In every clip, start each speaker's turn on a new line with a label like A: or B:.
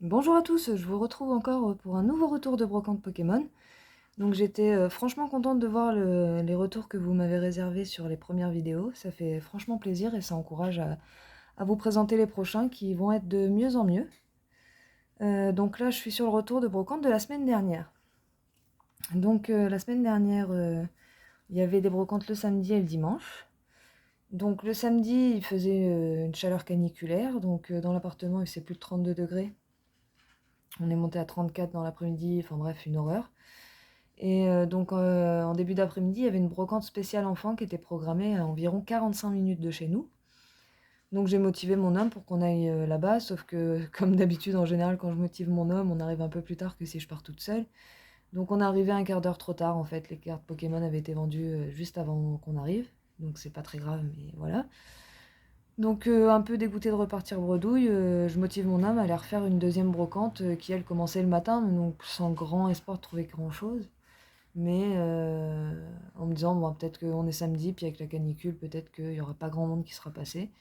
A: Bonjour à tous, je vous retrouve encore pour un nouveau retour de brocante Pokémon. Donc j'étais franchement contente de voir les retours que vous m'avez réservés sur les premières vidéos. Ça fait franchement plaisir et ça encourage à vous présenter les prochains qui vont être de mieux en mieux. Donc là je suis sur le retour de brocante de la semaine dernière. Donc la semaine dernière il y avait des brocantes le samedi et le dimanche. Donc le samedi il faisait une chaleur caniculaire, donc dans l'appartement il faisait plus de 32 degrés. On est monté à 34 dans l'après-midi, enfin bref, une horreur. Et donc en début d'après-midi, il y avait une brocante spéciale enfant qui était programmée à environ 45 minutes de chez nous. Donc j'ai motivé mon homme pour qu'on aille là-bas, sauf que comme d'habitude en général quand je motive mon homme, on arrive un peu plus tard que si je pars toute seule. Donc on est arrivé un quart d'heure trop tard en fait, les cartes Pokémon avaient été vendues juste avant qu'on arrive. Donc c'est pas très grave, mais voilà. Donc un peu dégoûté de repartir bredouille, je motive mon homme à aller refaire une deuxième brocante qui elle commençait le matin, donc sans grand espoir de trouver grand chose. Mais en me disant, bon, peut-être qu'on est samedi, puis avec la canicule, peut-être qu'il n'y aura pas grand monde qui sera passé.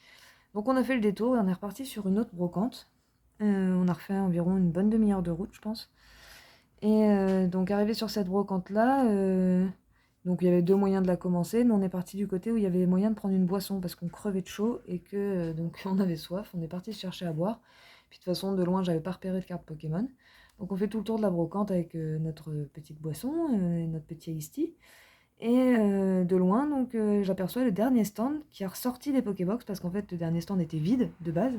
A: Donc on a fait le détour et on est reparti sur une autre brocante. On a refait environ une bonne demi-heure de route, je pense. Et donc arrivé sur cette brocante-là, donc il y avait deux moyens de la commencer. Nous on est parti du côté où il y avait moyen de prendre une boisson parce qu'on crevait de chaud et que donc on avait soif. On est parti chercher à boire. Puis de toute façon de loin j'avais pas repéré de carte Pokémon. Donc on fait tout le tour de la brocante avec notre petite boisson, et notre petit iced tea. Et de loin, donc j'aperçois le dernier stand qui a ressorti des Pokébox parce qu'en fait le dernier stand était vide de base.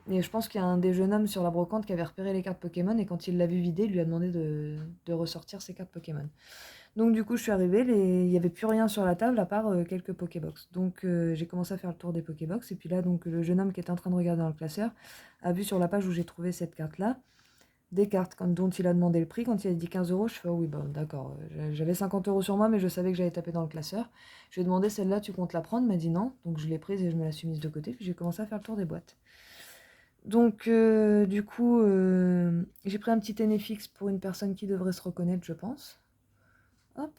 A: Et je pense qu'il y a un des jeunes hommes sur la brocante qui avait repéré les cartes Pokémon et quand il l'a vu vider, il lui a demandé de ressortir ses cartes Pokémon. Donc du coup, je suis arrivée, il n'y avait plus rien sur la table à part quelques Pokébox. Donc j'ai commencé à faire le tour des Pokébox et puis là, donc le jeune homme qui était en train de regarder dans le classeur a vu sur la page où j'ai trouvé cette carte-là des cartes dont il a demandé le prix. Quand il a dit 15 euros, je fais oh oui, bon d'accord. J'avais 50 euros sur moi, mais je savais que j'allais taper dans le classeur. Je lui ai demandé celle-là, tu comptes la prendre? Il m'a dit non. Donc je l'ai prise et je me la suis mise de côté. Puis j'ai commencé à faire le tour des boîtes. Donc, du coup, j'ai pris un petit Ténéfix pour une personne qui devrait se reconnaître, je pense. Hop.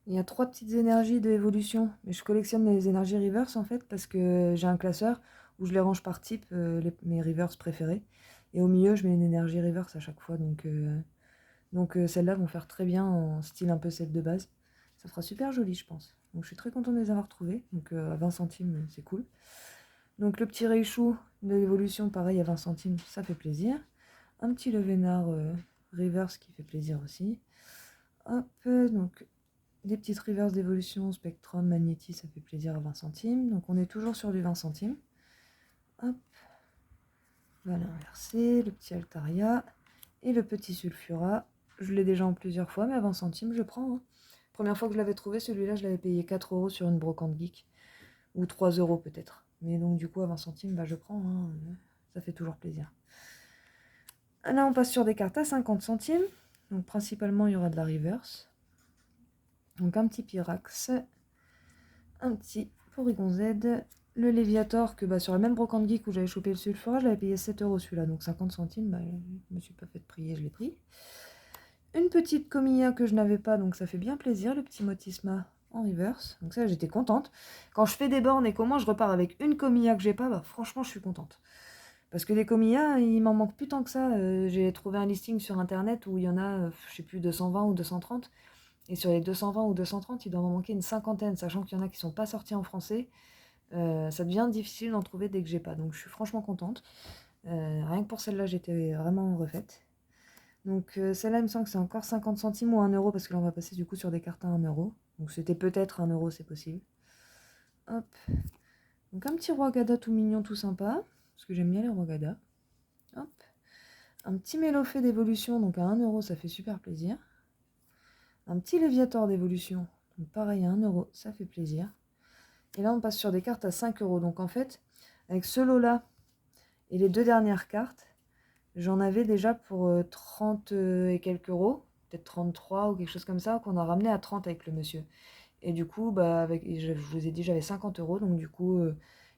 A: Il y a trois petites énergies d'évolution. Mais je collectionne les énergies reverse en fait, parce que j'ai un classeur où je les range par type, mes reverse préférés. Et au milieu, je mets une énergie reverse à chaque fois. Donc celles-là vont faire très bien en style un peu set de base. Ça fera super joli, je pense. Donc je suis très contente de les avoir trouvées. Donc à 20 centimes, c'est cool. Donc le petit Raichu de l'évolution, pareil à 20 centimes, ça fait plaisir. Un petit Levénard reverse qui fait plaisir aussi. Hop, donc des petites reverse d'évolution, Spectrum, Magnéti, ça fait plaisir à 20 centimes. Donc on est toujours sur du 20 centimes. Hop, voilà inversé, le petit Altaria et le petit Sulfura. Je l'ai déjà en plusieurs fois, mais à 20 centimes, je prends. Hein. Première fois que je l'avais trouvé, celui-là, je l'avais payé 4 euros sur une brocante geek. Ou 3 euros peut-être. Mais donc du coup, à 20 centimes, bah, je prends. Hein. Ça fait toujours plaisir. Là, on passe sur des cartes à 50 centimes. Donc principalement, il y aura de la reverse. Donc un petit Pyrax, un petit Porygon Z, le Léviator, que bah, sur la même brocante geek où j'avais chopé le Sulfura, je l'avais payé 7 euros celui-là. Donc 50 centimes, bah, je me suis pas fait prier, je l'ai pris. Une petite Comilla que je n'avais pas, donc ça fait bien plaisir, le petit Motisma en reverse. Donc ça, j'étais contente. Quand je fais des bornes et qu'au moins je repars avec une Comilla que j'ai pas, bah franchement, je suis contente. Parce que des Comilla, il m'en manque plus tant que ça. J'ai trouvé un listing sur internet où il y en a, je sais plus, 220 ou 230. Et sur les 220 ou 230, il doit en manquer une cinquantaine, sachant qu'il y en a qui sont pas sortis en français. Ça devient difficile d'en trouver dès que j'ai pas. Donc je suis franchement contente. Rien que pour celle-là, j'étais vraiment refaite. Donc celle-là, il me semble que c'est encore 50 centimes ou 1 euro, parce que là, on va passer du coup sur des cartes à 1 euro. Donc c'était peut-être 1 euro, c'est possible. Hop. Donc un petit roi Gada tout mignon, tout sympa, parce que j'aime bien les rois Gada. Hop. Un petit Mélofée d'évolution, donc à 1 euro, ça fait super plaisir. Un petit Léviator d'évolution, donc pareil à 1 euro, ça fait plaisir. Et là, on passe sur des cartes à 5 euros. Donc en fait, avec ce lot-là et les deux dernières cartes, j'en avais déjà pour 30 et quelques euros, peut-être 33 ou quelque chose comme ça, qu'on a ramené à 30 avec le monsieur. Et du coup, bah, je vous ai dit, j'avais 50 euros, donc du coup,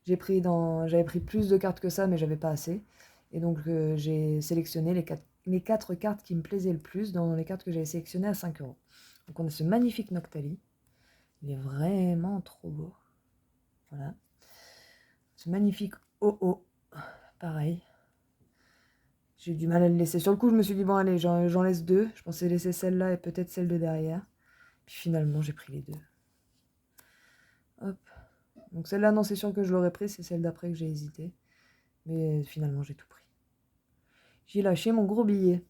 A: j'avais pris plus de cartes que ça, mais j'avais pas assez. Et donc, j'ai sélectionné les 4 cartes qui me plaisaient le plus dans les cartes que j'avais sélectionnées à 5 euros. Donc, on a ce magnifique Noctali. Il est vraiment trop beau. Voilà. Ce magnifique OO, pareil. J'ai eu du mal à le laisser. Sur le coup, je me suis dit, bon, allez, j'en laisse deux. Je pensais laisser celle-là et peut-être celle de derrière. Puis finalement, j'ai pris les deux. Hop. Donc celle-là, non, c'est sûr que je l'aurais pris. C'est celle d'après que j'ai hésité. Mais finalement, j'ai tout pris. J'ai lâché mon gros billet.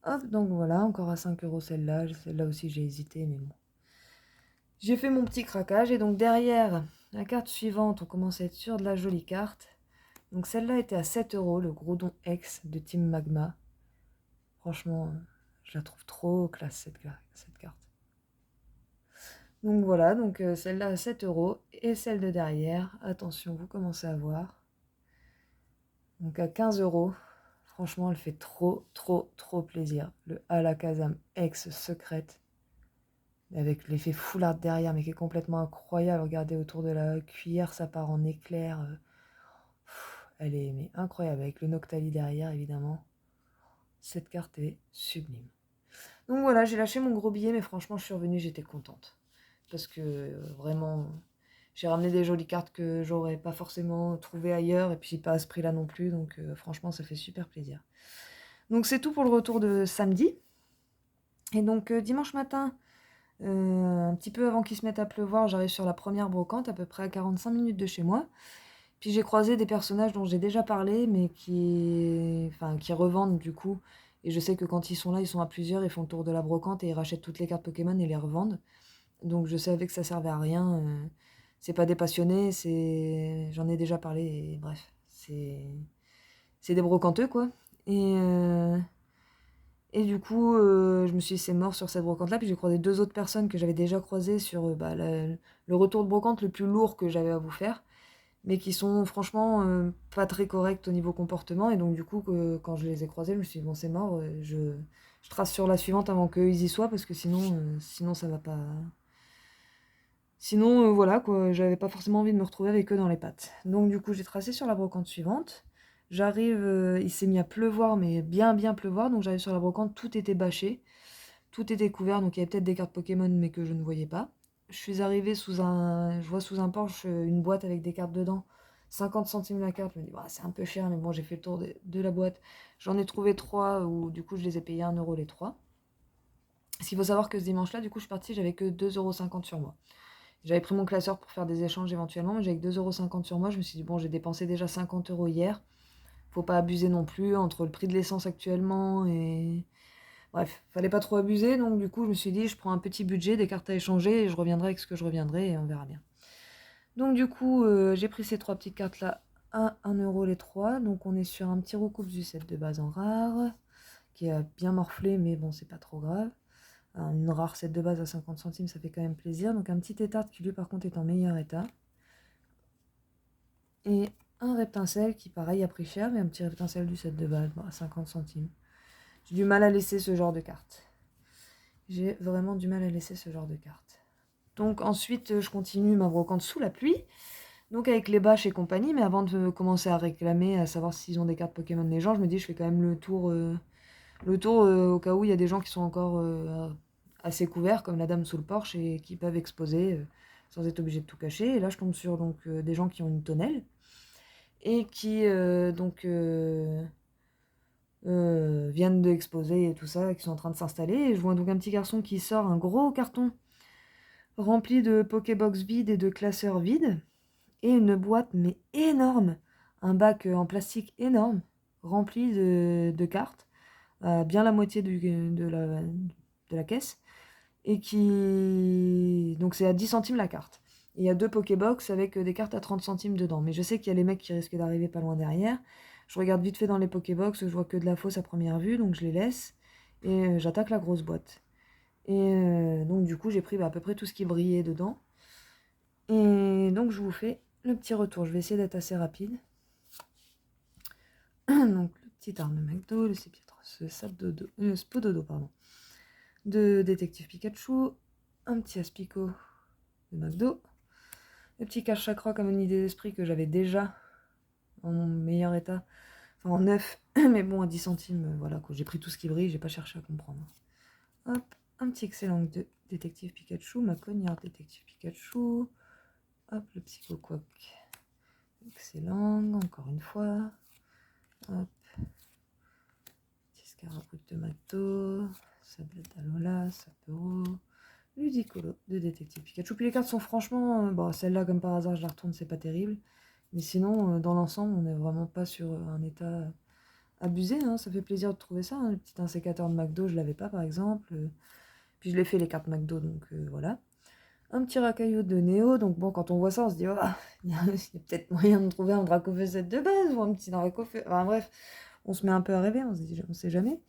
A: Hop, donc voilà, encore à 5 € celle-là. Celle-là aussi, j'ai hésité, mais bon. J'ai fait mon petit craquage. Et donc derrière, la carte suivante, on commence à être sûr de la jolie carte. Donc celle-là était à 7 €, le gros don X de Team Magma. Franchement, je la trouve trop classe, cette carte. Donc voilà, donc celle-là à 7 € et celle de derrière, attention, vous commencez à voir. Donc à 15 €, franchement, elle fait trop, trop, trop plaisir. Le Alakazam X secrète, avec l'effet foulard derrière, mais qui est complètement incroyable. Regardez autour de la cuillère, ça part en éclair. Elle est mais incroyable, avec le Noctali derrière, évidemment. Cette carte est sublime. Donc voilà, j'ai lâché mon gros billet, mais franchement, je suis revenue, j'étais contente. Parce que vraiment, j'ai ramené des jolies cartes que j'aurais pas forcément trouvées ailleurs, et puis pas à ce prix-là non plus, donc franchement, ça fait super plaisir. Donc c'est tout pour le retour de samedi. Et donc dimanche matin, un petit peu avant qu'il se mette à pleuvoir, j'arrive sur la première brocante, à peu près à 45 minutes de chez moi. Puis j'ai croisé des personnages dont j'ai déjà parlé, mais qui revendent du coup. Et je sais que quand ils sont là, ils sont à plusieurs, ils font le tour de la brocante et ils rachètent toutes les cartes Pokémon et les revendent. Donc je savais que ça servait à rien. C'est pas des passionnés, j'en ai déjà parlé. Et bref, c'est des brocanteux quoi. Et, euh, et du coup, je me suis dit c'est mort sur cette brocante-là. Puis j'ai croisé deux autres personnes que j'avais déjà croisées sur le retour de brocante le plus lourd que j'avais à vous faire, mais qui sont franchement pas très corrects au niveau comportement. Et donc du coup, quand je les ai croisés, je me suis dit bon c'est mort. Je trace sur la suivante avant qu'eux ils y soient parce que sinon ça va pas. Sinon, voilà, quoi, j'avais pas forcément envie de me retrouver avec eux dans les pattes. Donc du coup, j'ai tracé sur la brocante suivante. J'arrive, il s'est mis à pleuvoir, mais bien bien pleuvoir, donc j'arrive sur la brocante, tout était bâché, tout était couvert, donc il y avait peut-être des cartes Pokémon, mais que je ne voyais pas. Je vois sous un porche une boîte avec des cartes dedans, 50 centimes la carte. Je me dis, bah, c'est un peu cher, mais bon, j'ai fait le tour de la boîte. J'en ai trouvé trois, où du coup, je les ai payés 1 € les trois. Ce qu'il faut savoir que ce dimanche-là, du coup, je suis partie, j'avais que 2,50 € sur moi. J'avais pris mon classeur pour faire des échanges éventuellement, mais j'avais que 2,50 € sur moi. Je me suis dit, bon, j'ai dépensé déjà 50 € hier. Faut pas abuser non plus entre le prix de l'essence actuellement et. Bref, fallait pas trop abuser. Donc, du coup, je me suis dit, je prends un petit budget, des cartes à échanger et je reviendrai avec ce que je reviendrai et on verra bien. Donc, du coup, j'ai pris ces trois petites cartes-là à 1 € les trois. Donc, on est sur un petit recoupe du set de base en rare qui a bien morflé, mais bon, c'est pas trop grave. Une rare set de base à 50 centimes, ça fait quand même plaisir. Donc un petit étard qui lui par contre est en meilleur état. Et un reptincelle qui pareil a pris cher, mais un petit reptincelle du set de base à 50 centimes. J'ai du mal à laisser ce genre de carte. J'ai vraiment du mal à laisser ce genre de carte. Donc ensuite je continue ma brocante sous la pluie. Donc avec les bâches et compagnie, mais avant de commencer à réclamer, à savoir s'ils ont des cartes Pokémon les gens, je me dis je fais quand même le tour au cas où il y a des gens qui sont encore assez couverts, comme la dame sous le porche, et qui peuvent exposer sans être obligés de tout cacher. Et là, je tombe sur des gens qui ont une tonnelle et qui viennent d'exposer et tout ça, qui sont en train de s'installer. Et je vois donc un petit garçon qui sort un gros carton rempli de Pokébox vides et de classeurs vides, et une boîte mais énorme, un bac en plastique énorme, rempli de cartes, bien la moitié de la caisse, et qui. Donc c'est à 10 centimes la carte. Et il y a deux Pokébox avec des cartes à 30 centimes dedans. Mais je sais qu'il y a les mecs qui risquent d'arriver pas loin derrière. Je regarde vite fait dans les Pokébox, je vois que de la fausse à première vue, donc je les laisse. Et j'attaque la grosse boîte. Et donc du coup j'ai pris à peu près tout ce qui brillait dedans. Et donc je vous fais le petit retour. Je vais essayer d'être assez rapide. Donc le petit arme de McDo, le Spododo, pardon, de Détective Pikachu, un petit Aspico de McDo, le petit cache chakra comme une idée d'esprit que j'avais déjà en meilleur état, enfin en neuf, mais bon à 10 centimes, voilà quoi, j'ai pris tout ce qui brille, j'ai pas cherché à comprendre. Hop, un petit excellent de Détective Pikachu, ma cognarde Détective Pikachu, hop, le psychoquac, excellent, encore une fois, hop, Scarabruc de McDo, Sablette Alola, Sapero, Ludicolo de Détective Pikachu. Puis les cartes sont franchement... bon, celle-là, comme par hasard, je la retourne, c'est pas terrible. Mais sinon, dans l'ensemble, on n'est vraiment pas sur un état abusé. Hein. Ça fait plaisir de trouver ça. Hein. Le petit insécateur de McDo, je l'avais pas, par exemple. Puis je l'ai fait, les cartes McDo, donc voilà. Un petit racaillot de Néo. Donc bon, quand on voit ça, on se dit, oh, il y a peut-être moyen de trouver un Dracofeu de base ou un petit Dracofeu. Enfin bref, on se met un peu à rêver, on se dit, on sait jamais.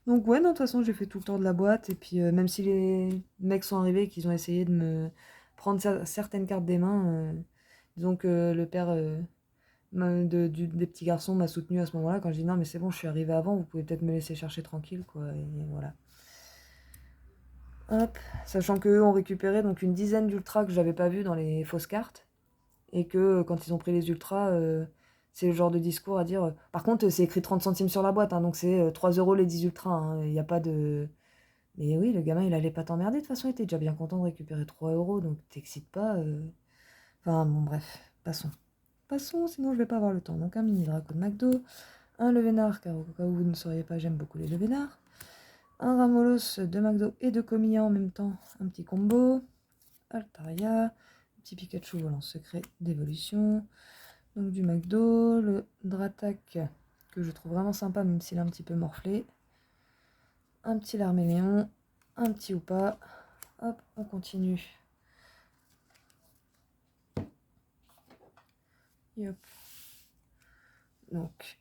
A: Donc ouais, non, de toute façon, j'ai fait tout le tour de la boîte. Et puis, même si les mecs sont arrivés et qu'ils ont essayé de me prendre certaines cartes des mains, disons que le père des petits garçons m'a soutenu à ce moment-là. Quand je dis non, mais c'est bon, je suis arrivé avant, vous pouvez peut-être me laisser chercher tranquille, quoi. Et voilà. Hop, sachant qu'eux ont récupéré donc une dizaine d'ultras que j'avais pas vu dans les fausses cartes. Et que quand ils ont pris les ultras, c'est le genre de discours à dire. Par contre, c'est écrit 30 centimes sur la boîte, hein, donc c'est 3 € les 10 ultras. Hein, il n'y a pas de. Mais oui, le gamin, il allait pas t'emmerder. De toute façon, il était déjà bien content de récupérer 3 €, donc t'excites pas. Enfin, bon, bref, passons. Passons, sinon je vais pas avoir le temps. Donc, un mini Draco de McDo, un Levénard, car au cas où vous ne sauriez pas, j'aime beaucoup les Levénards. Un Ramolos de McDo et de Comilla en même temps, un petit combo. Altaria, un petit Pikachu volant secret d'évolution. Donc du McDo, le Dratak que je trouve vraiment sympa même s'il est un petit peu morflé. Un petit Larméléon, un petit Oupa. Hop, on continue. Yop. Donc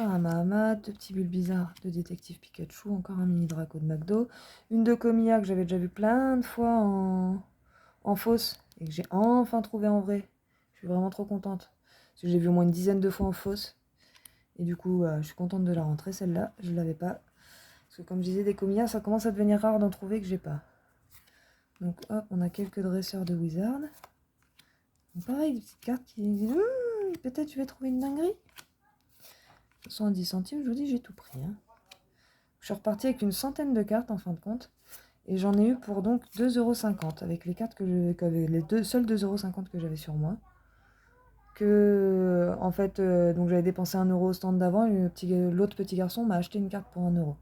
A: un Mahama, deux petits bulles bizarres de Détective Pikachu, encore un mini Draco de McDo, une de Comilla que j'avais déjà vu plein de fois en fausse et que j'ai enfin trouvé en vrai. Je suis vraiment trop contente. Parce que j'ai vu au moins une dizaine de fois en fausse. Et du coup, je suis contente de la rentrer, celle-là. Je ne l'avais pas. Parce que comme je disais, des Comilla, ça commence à devenir rare d'en trouver que j'ai pas. Donc hop, on a quelques dresseurs de Wizard. Donc, pareil, des petites cartes qui disent peut-être je vais trouver une dinguerie. 70 centimes, je vous dis, j'ai tout pris. Hein. Je suis repartie avec une centaine de cartes en fin de compte. Et j'en ai eu pour donc 2,50 € avec les cartes les seuls 2,50 € que j'avais sur moi. Que, en fait, donc j'avais dépensé 1 € au stand d'avant et l'autre petit garçon m'a acheté une carte pour 1 €.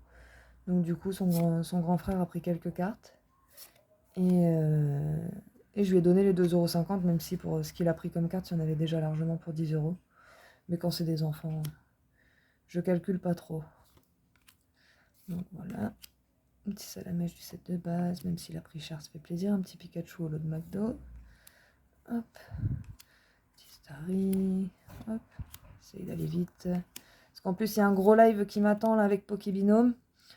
A: Donc du coup, son grand frère a pris quelques cartes. Et je lui ai donné les 2,50 €, même si pour ce qu'il a pris comme carte, il y en avait déjà largement pour 10 €. Mais quand c'est des enfants, je calcule pas trop. Donc voilà. Un petit Salamèche du set de base, même s'il a pris cher, ça fait plaisir. Un petit Pikachu au lot de McDo. Hop. Petit Starry. Hop. Essaye d'aller vite. Parce qu'en plus, il y a un gros live qui m'attend là avec Pokébinome.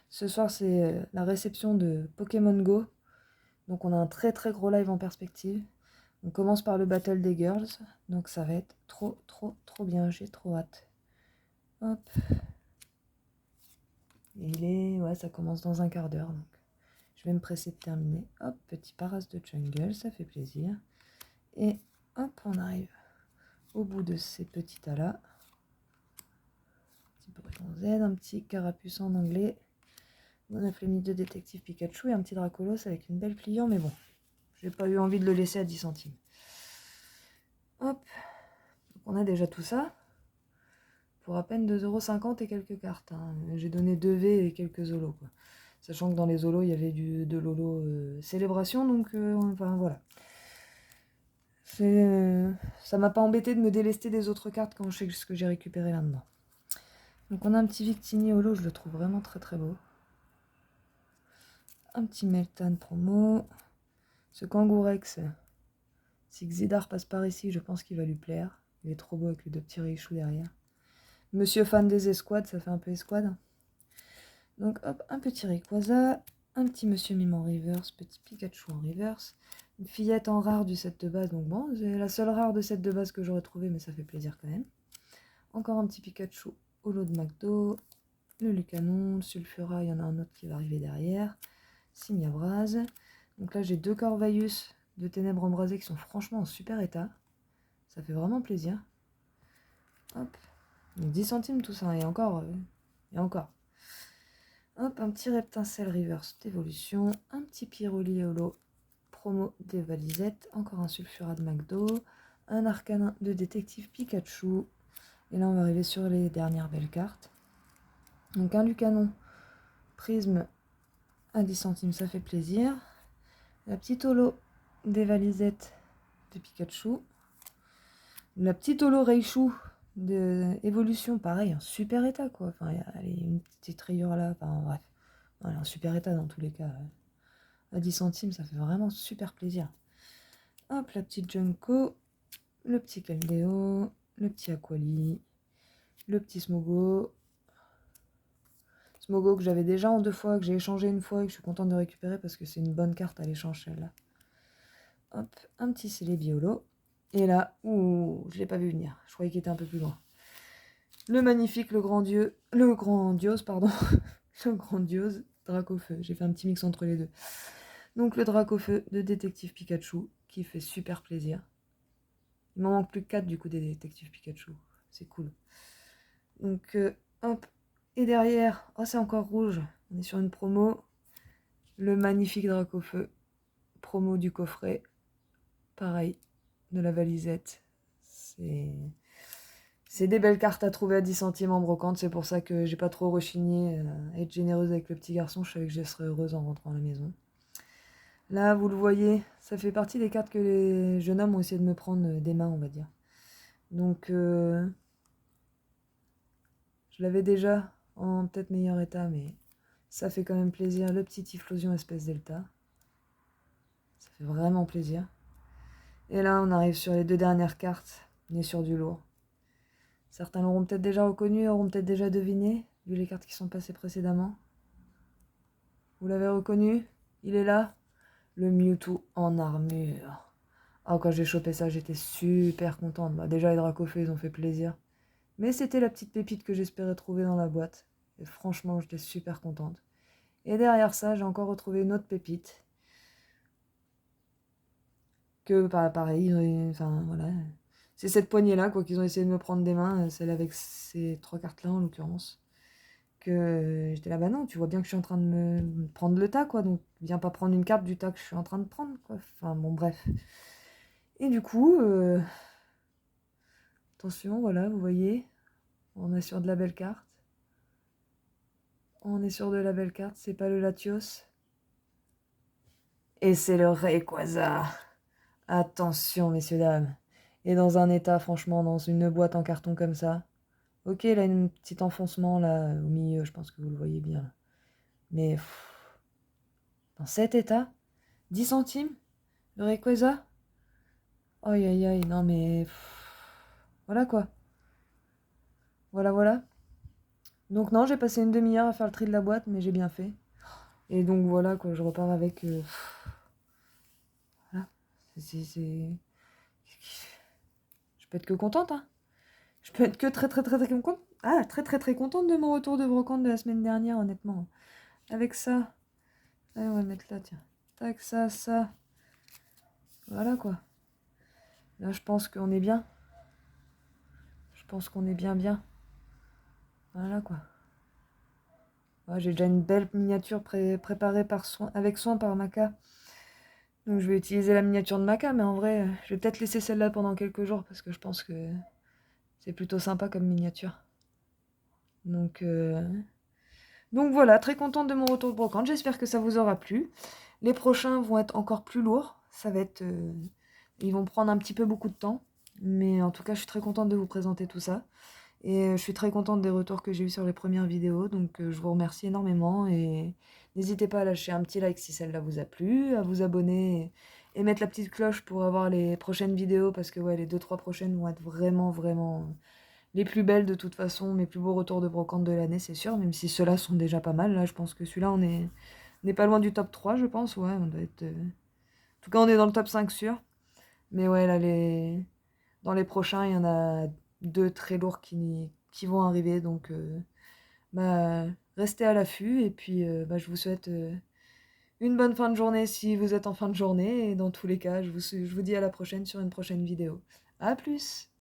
A: Ce soir, c'est la réception de Pokémon Go. Donc on a un très très gros live en perspective. On commence par le Battle des Girls. Donc ça va être trop bien. J'ai trop hâte. Hop. Et ouais, ça commence dans un quart d'heure. Donc je vais me presser de terminer. Hop, petit Paras de Jungle, ça fait plaisir. Et hop, on arrive au bout de ces petits tas-là. Un petit Breton Z, un petit Carapuce en anglais. On a fait mis de Détective Pikachu et un petit Dracolos avec une belle pliant, mais bon, j'ai pas eu envie de le laisser à 10 centimes. Hop, donc on a déjà tout ça. Pour à peine 2,50 € et quelques cartes. Hein. J'ai donné 2 V et quelques Zolos, quoi. Sachant que dans les Zolos, il y avait de Lolo Célébration, donc enfin voilà. Ça m'a pas embêté de me délester des autres cartes quand je sais ce que j'ai récupéré là-dedans. Donc on a un petit Victini Holo, je le trouve vraiment très très beau. Un petit Meltan promo. Ce Kangourex, si Xidar passe par ici, je pense qu'il va lui plaire. Il est trop beau avec les deux petits Raichu derrière. Monsieur fan des escouades, ça fait un peu escouade. Donc hop, un petit Rayquaza, un petit Monsieur Mime en reverse, petit Pikachu en reverse, une fillette en rare du set de base, donc bon, c'est la seule rare de set de base que j'aurais trouvé, mais ça fait plaisir quand même. Encore un petit Pikachu au lot de McDo, le Lucanon, le Sulfura, il y en a un autre qui va arriver derrière, Simiabraz. Donc là j'ai 2 Corvaïus de Ténèbres Embrasées qui sont franchement en super état, ça fait vraiment plaisir. Hop, donc 10 centimes tout ça, et encore, et encore. Hop, un petit Reptincelle reverse d'évolution, un petit Pyroli Holo promo des valisettes, encore un Sulfura de McDo, un Arcanin de Détective Pikachu. Et là, on va arriver sur les dernières belles cartes. Donc un Lucanon prisme à 10 centimes, ça fait plaisir. La petite holo des valisettes de Pikachu. La petite holo Raichu de Evolution, pareil, en super état quoi. Enfin, il y a une petite rayure là, enfin bref. Voilà, en super état dans tous les cas. À 10 centimes, ça fait vraiment super plaisir. Hop, la petite Junko, le petit Caldeo, le petit Aquali, le petit Smogo. Smogo que j'avais déjà en 2 fois, que j'ai échangé une fois et que je suis contente de récupérer parce que c'est une bonne carte à l'échange celle-là. Hop, un petit Celebiolo. Et là, ouh, je l'ai pas vu venir. Je croyais qu'il était un peu plus loin. Le magnifique, le grandiose, pardon. Le grandiose Dracofeu. J'ai fait un petit mix entre les deux. Donc le Dracofeu de Détective Pikachu, qui fait super plaisir. Il m'en manque plus que 4 du coup des Détectives Pikachu. C'est cool. Donc hop. Et derrière, oh c'est encore rouge. On est sur une promo. Le magnifique Dracofeu. Promo du coffret. Pareil, de la valisette. C'est des belles cartes à trouver à 10 centimes en brocante. C'est pour ça que j'ai pas trop rechigné à être généreuse avec le petit garçon. Je savais que je serais heureuse en rentrant à la maison. Là, vous le voyez, ça fait partie des cartes que les jeunes hommes ont essayé de me prendre des mains, on va dire. Donc, je l'avais déjà en peut-être meilleur état, mais ça fait quand même plaisir. Le petit Typhlosion espèce delta. Ça fait vraiment plaisir. Et là, on arrive sur les 2 dernières cartes. On est sur du lourd. Certains l'auront peut-être déjà reconnu, auront peut-être déjà deviné, vu les cartes qui sont passées précédemment. Vous l'avez reconnu? Il est là? Le Mewtwo en armure. Ah, quand j'ai chopé ça, j'étais super contente. Bah, déjà, les Dracofeu, ils ont fait plaisir. Mais c'était la petite pépite que j'espérais trouver dans la boîte. Et franchement, j'étais super contente. Et derrière ça, j'ai encore retrouvé une autre pépite. Que, pareil, enfin, voilà. C'est cette poignée-là, quoi, qu'ils ont essayé de me prendre des mains. Celle avec ces 3 cartes-là, en l'occurrence. Que j'étais là, bah non, tu vois bien que je suis en train de me prendre le tas, quoi. Donc, viens pas prendre une carte du tas que je suis en train de prendre, quoi. Enfin, bon, bref. Et du coup, attention, voilà, vous voyez, on est sur de la belle carte. On est sur de la belle carte, c'est pas le Latios. Et c'est le Rayquaza. Attention, messieurs, dames. Et dans un état, franchement, dans une boîte en carton comme ça. Ok, là, un petit enfoncement, là, au milieu, je pense que vous le voyez bien. Mais, dans cet état, 10 centimes, le Rayquaza. Aïe, aïe, aïe, non, mais... voilà, quoi. Voilà, voilà. Donc non, j'ai passé une demi-heure à faire le tri de la boîte, mais j'ai bien fait. Et donc voilà, quoi, je repars avec... voilà. C'est... Je peux être que contente, hein. Je peux être que très très très très contente. Ah, très très très contente de mon retour de brocante de la semaine dernière, honnêtement. Avec ça... Allez, on va le mettre là, tiens. Tac, ça... Voilà, quoi. Là, je pense qu'on est bien. Je pense qu'on est bien. Voilà, quoi. Ouais, j'ai déjà une belle miniature préparée avec soin par Maca. Donc je vais utiliser la miniature de Maca, mais en vrai, je vais peut-être laisser celle-là pendant quelques jours parce que je pense que c'est plutôt sympa comme miniature. Donc voilà, très contente de mon retour de brocante. J'espère que ça vous aura plu. Les prochains vont être encore plus lourds. Ça va être... ils vont prendre un petit peu beaucoup de temps. Mais en tout cas, je suis très contente de vous présenter tout ça. Et je suis très contente des retours que j'ai eu sur les premières vidéos. Donc je vous remercie énormément. Et n'hésitez pas à lâcher un petit like si celle-là vous a plu, à vous abonner et mettre la petite cloche pour avoir les prochaines vidéos. Parce que ouais, les 2-3 prochaines vont être vraiment les plus belles de toute façon. Mes plus beaux retours de brocante de l'année, c'est sûr. Même si ceux-là sont déjà pas mal. Là, je pense que celui-là, on n'est pas loin du top 3, je pense. Ouais, on doit être... En tout cas, on est dans le top 5 sûr. Mais ouais, là, dans les prochains, il y en a 2 très lourds qui vont arriver. Donc, bah, restez à l'affût. Et puis, bah, je vous souhaite une bonne fin de journée si vous êtes en fin de journée. Et dans tous les cas, je vous dis à la prochaine sur une prochaine vidéo. À plus!